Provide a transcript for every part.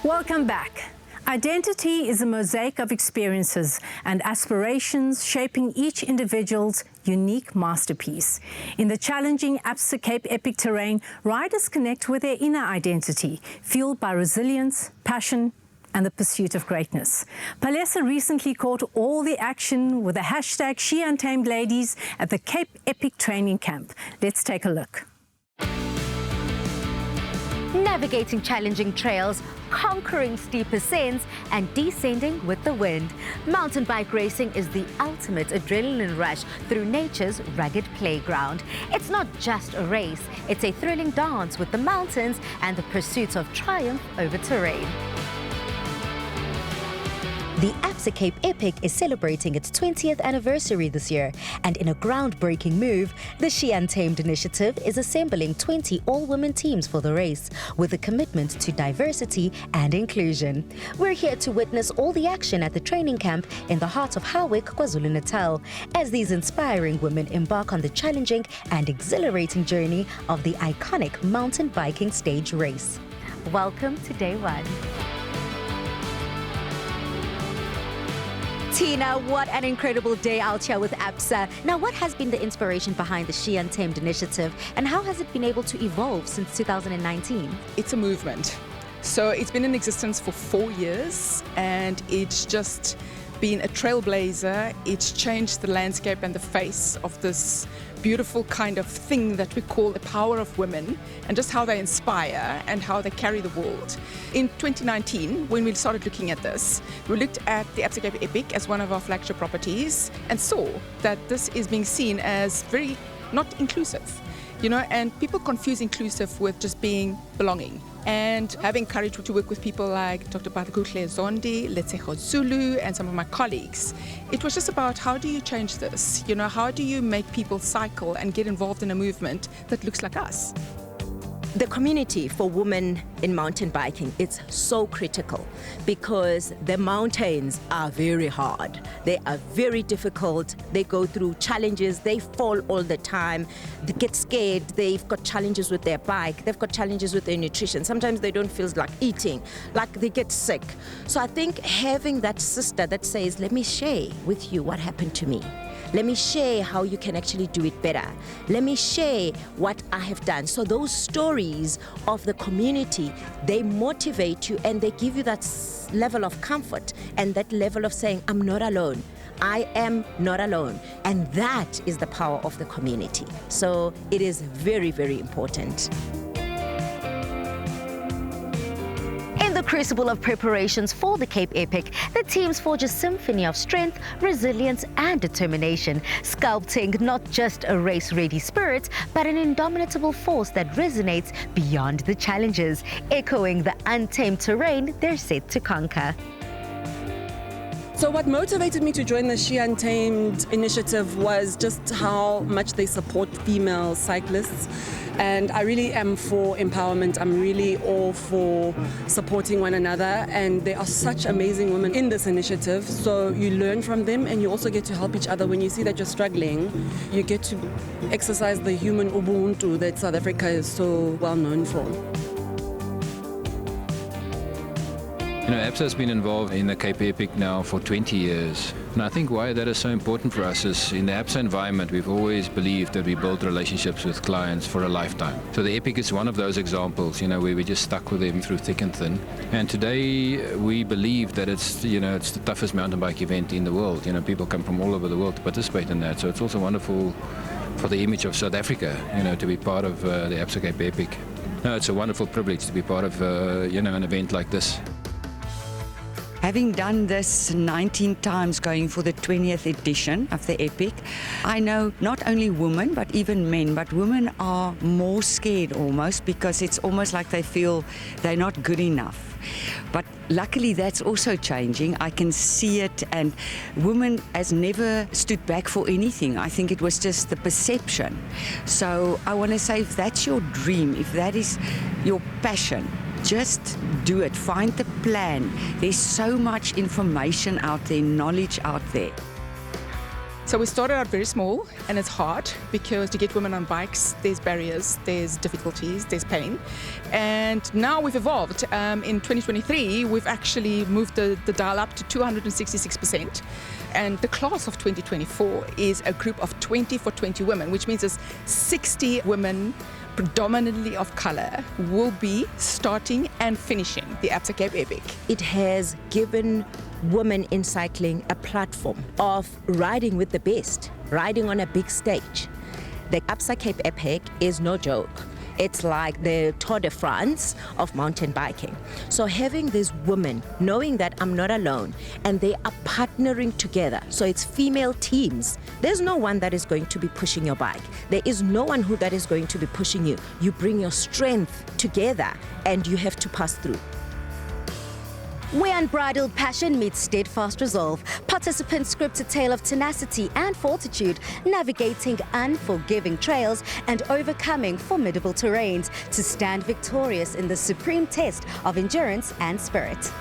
Welcome back. Identity is a mosaic of experiences and aspirations shaping each individual's unique masterpiece. In the challenging ABSA Cape Epic terrain, riders connect with their inner identity, fueled by resilience, passion, and the pursuit of greatness. Palesa recently caught all the action with the hashtag SheUntamed ladies at the Cape Epic training camp. Let's take a look. Navigating challenging trails, conquering steep ascents, and descending with the wind. Mountain bike racing is the ultimate adrenaline rush through nature's rugged playground. It's not just a race, it's a thrilling dance with the mountains and the pursuit of triumph over terrain. The ABSA Cape Epic is celebrating its 20th anniversary this year, and in a groundbreaking move, the SheUntamed initiative is assembling 20 all-women teams for the race, with a commitment to diversity and inclusion. We're here to witness all the action at the training camp in the heart of Howick, KwaZulu-Natal, as these inspiring women embark on the challenging and exhilarating journey of the iconic mountain biking stage race. Welcome to day one. Tina, what an incredible day out here with ABSA. Now, what has been the inspiration behind the SheUntamed initiative, and how has it been able to evolve since 2019? It's a movement. So it's been in existence for 4 years, and it's just been a trailblazer. It's changed the landscape and the face of this beautiful kind of thing that we call the power of women, and just how they inspire and how they carry the world. In 2019, when we started looking at this, we looked at the ABSA Cape Epic as one of our flagship properties and saw that this is being seen as very not inclusive, and people confuse inclusive with just being belonging. And having courage to work with people like Dr. Batakuhle Zondi, Letseho Zulu, and some of my colleagues, it was just about how do you change this? How do you make people cycle and get involved in a movement that looks like us? The community for women in mountain biking, it's so critical because the mountains are very hard. They are very difficult. They go through challenges. They fall all the time. They get scared. They've got challenges with their bike. They've got challenges with their nutrition. Sometimes they don't feel like eating, like they get sick. So I think having that sister that says, let me share with you what happened to me. Let me share how you can actually do it better. Let me share what I have done. So those stories of the community, they motivate you and they give you that level of comfort and that level of saying, I'm not alone. I am not alone. And that is the power of the community. So it is very, very important. In the crucible of preparations for the Cape Epic, the teams forge a symphony of strength, resilience, and determination, sculpting not just a race-ready spirit, but an indomitable force that resonates beyond the challenges, echoing the untamed terrain they're set to conquer. So what motivated me to join the SheUntamed initiative was just how much they support female cyclists. And I really am for empowerment. I'm really all for supporting one another. And there are such amazing women in this initiative. So you learn from them and you also get to help each other. When you see that you're struggling, you get to exercise the human ubuntu that South Africa is so well known for. ABSA has been involved in the Cape Epic now for 20 years. And I think why that is so important for us is in the ABSA environment, we've always believed that we build relationships with clients for a lifetime. So the Epic is one of those examples, where we just stuck with them through thick and thin. And today we believe that it's the toughest mountain bike event in the world. People come from all over the world to participate in that. So it's also wonderful for the image of South Africa, to be part of the ABSA Cape Epic. No, it's a wonderful privilege to be part of, an event like this. Having done this 19 times going for the 20th edition of the Epic, I know not only women, but even men, but women are more scared almost because it's almost like they feel they're not good enough. But luckily that's also changing. I can see it, and women has never stood back for anything. I think it was just the perception. So I want to say, if that's your dream, if that is your passion, just do it. Find the plan. There's so much information out there, knowledge out there. So we started out very small, and it's hard because to get women on bikes, there's barriers, there's difficulties, there's pain. And now we've evolved. In 2023, we've actually moved the dial up to 266%. And the class of 2024 is a group of 20 for 20 women, which means there's 60 women, predominantly of color, will be starting and finishing the ABSA Cape Epic. It has given women in cycling a platform of riding with the best, riding on a big stage. The ABSA Cape Epic is no joke. It's like the Tour de France of mountain biking. So having these women knowing that I'm not alone and they are partnering together, so it's female teams. There's no one that is going to be pushing your bike. There is no one that is going to be pushing you. You bring your strength together and you have to pass through. Where unbridled passion meets steadfast resolve, participants script a tale of tenacity and fortitude, navigating unforgiving trails and overcoming formidable terrains to stand victorious in the supreme test of endurance and spirit.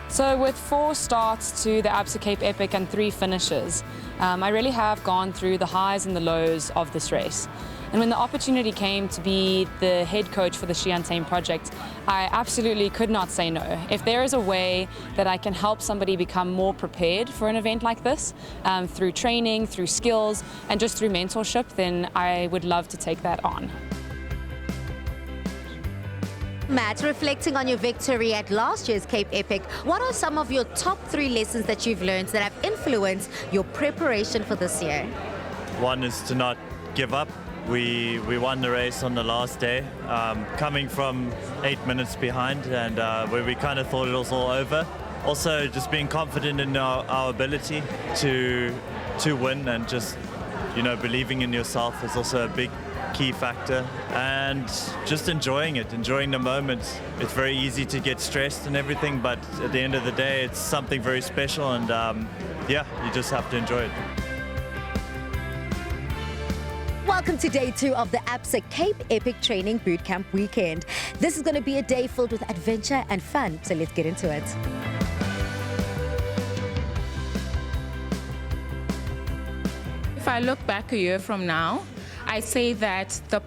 So with 4 starts to the ABSA Cape Epic and 3 finishes, I really have gone through the highs and the lows of this race. And when the opportunity came to be the head coach for the SheUntamed project, I absolutely could not say no. If there is a way that I can help somebody become more prepared for an event like this, through training, through skills, and just through mentorship, then I would love to take that on. Matt, reflecting on your victory at last year's Cape Epic, what are some of your top 3 lessons that you've learned that have influenced your preparation for this year? One is to not give up. We won the race on the last day, coming from 8 minutes behind, and where we kind of thought it was all over. Also, just being confident in our ability to win, and just, you know, believing in yourself is also a big key factor, and just enjoying it, enjoying the moment. It's very easy to get stressed and everything, but at the end of the day, it's something very special, and yeah, you just have to enjoy it. Welcome to day 2 of the ABSA Cape Epic Training Bootcamp weekend. This is going to be a day filled with adventure and fun, so let's get into it. If I look back a year from now, I say that the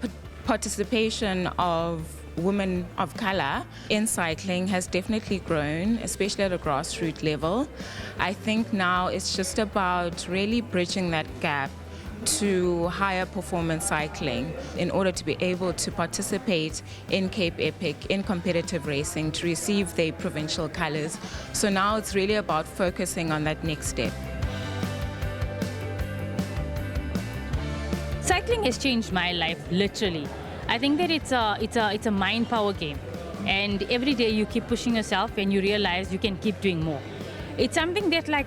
participation of women of color in cycling has definitely grown, especially at a grassroots level. I think now it's just about really bridging that gap to higher performance cycling in order to be able to participate in Cape Epic, in competitive racing, to receive their provincial colors. So now it's really about focusing on that next step. Cycling has changed my life, literally. I think that it's a mind power game, and every day you keep pushing yourself and you realize you can keep doing more. It's something that, like,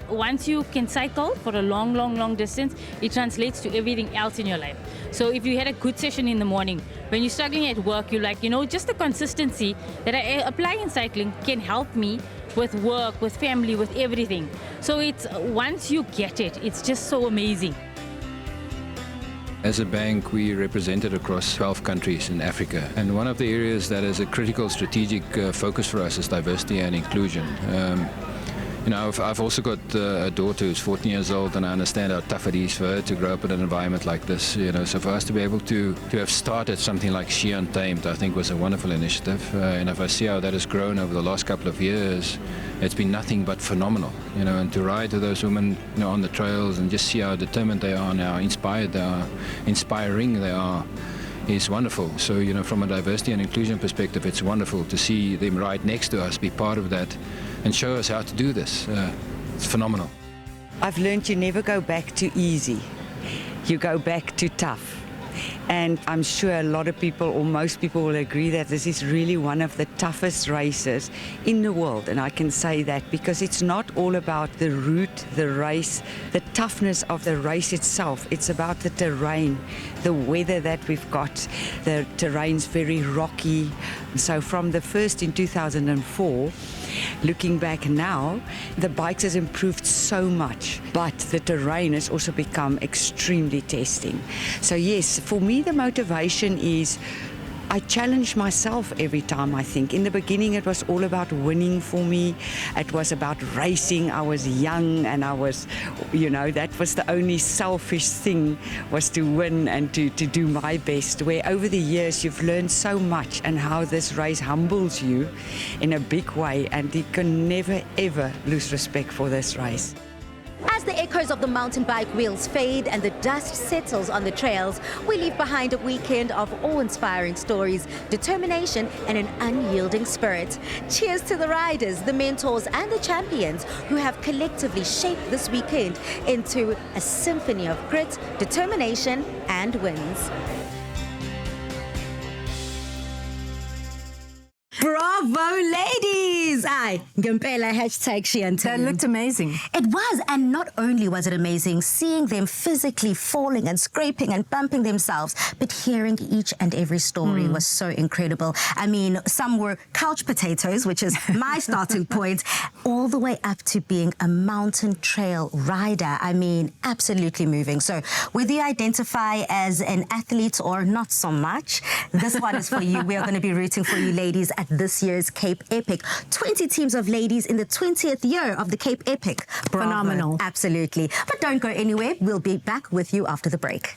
once you can cycle for a long distance, it translates to everything else in your life. So if you had a good session in the morning, when you're struggling at work, you're like, you know, just the consistency that I apply in cycling can help me with work, with family, with everything. So it's, once you get it, it's just so amazing. As a bank, we represented across 12 countries in Africa, and one of the areas that is a critical strategic focus for us is diversity and inclusion. You know, I've also got a daughter who's 14 years old, and I understand how tough it is for her to grow up in an environment like this. You know, so for us to be able to have started something like SheUntamed, I think was a wonderful initiative. And if I see how that has grown over the last couple of years, it's been nothing but phenomenal. You know, and to ride with those women, you know, on the trails and just see how determined they are and how inspired they are, inspiring they are, is wonderful. So, you know, from a diversity and inclusion perspective, it's wonderful to see them right next to us, be part of that, and show us how to do this. It's phenomenal. I've learned you never go back to easy. You go back to tough. And I'm sure a lot of people, or most people, will agree that this is really one of the toughest races in the world. And I can say that because it's not all about the route, the race, the toughness of the race itself. It's about the terrain, the weather that we've got. The terrain's very rocky. So from the first in 2004, looking back now, the bikes has improved so much, but the terrain has also become extremely testing. So yes, for me the motivation is I challenge myself every time, I think. In the beginning, it was all about winning for me. It was about racing. I was young and I was, that was the only selfish thing, was to win and to do my best. Where over the years, you've learned so much and how this race humbles you in a big way, and you can never, ever lose respect for this race. As the echoes of the mountain bike wheels fade and the dust settles on the trails, we leave behind a weekend of awe-inspiring stories, determination, and an unyielding spirit. Cheers to the riders, the mentors, and the champions who have collectively shaped this weekend into a symphony of grit, determination, and wins. Bravo, ladies! Ngempela #SheUntamed. That looked amazing. It was, and not only was it amazing seeing them physically falling and scraping and bumping themselves, but hearing each and every story was so incredible. I mean, some were couch potatoes, which is my starting point, all the way up to being a mountain trail rider. I mean, absolutely moving. So whether you identify as an athlete or not so much, this one is for you. We are going to be rooting for you, ladies, at this year's Cape Epic. 20 teams of ladies in the 20th year of the Cape Epic. Bravo. Phenomenal. Absolutely. But don't go anywhere. We'll be back with you after the break.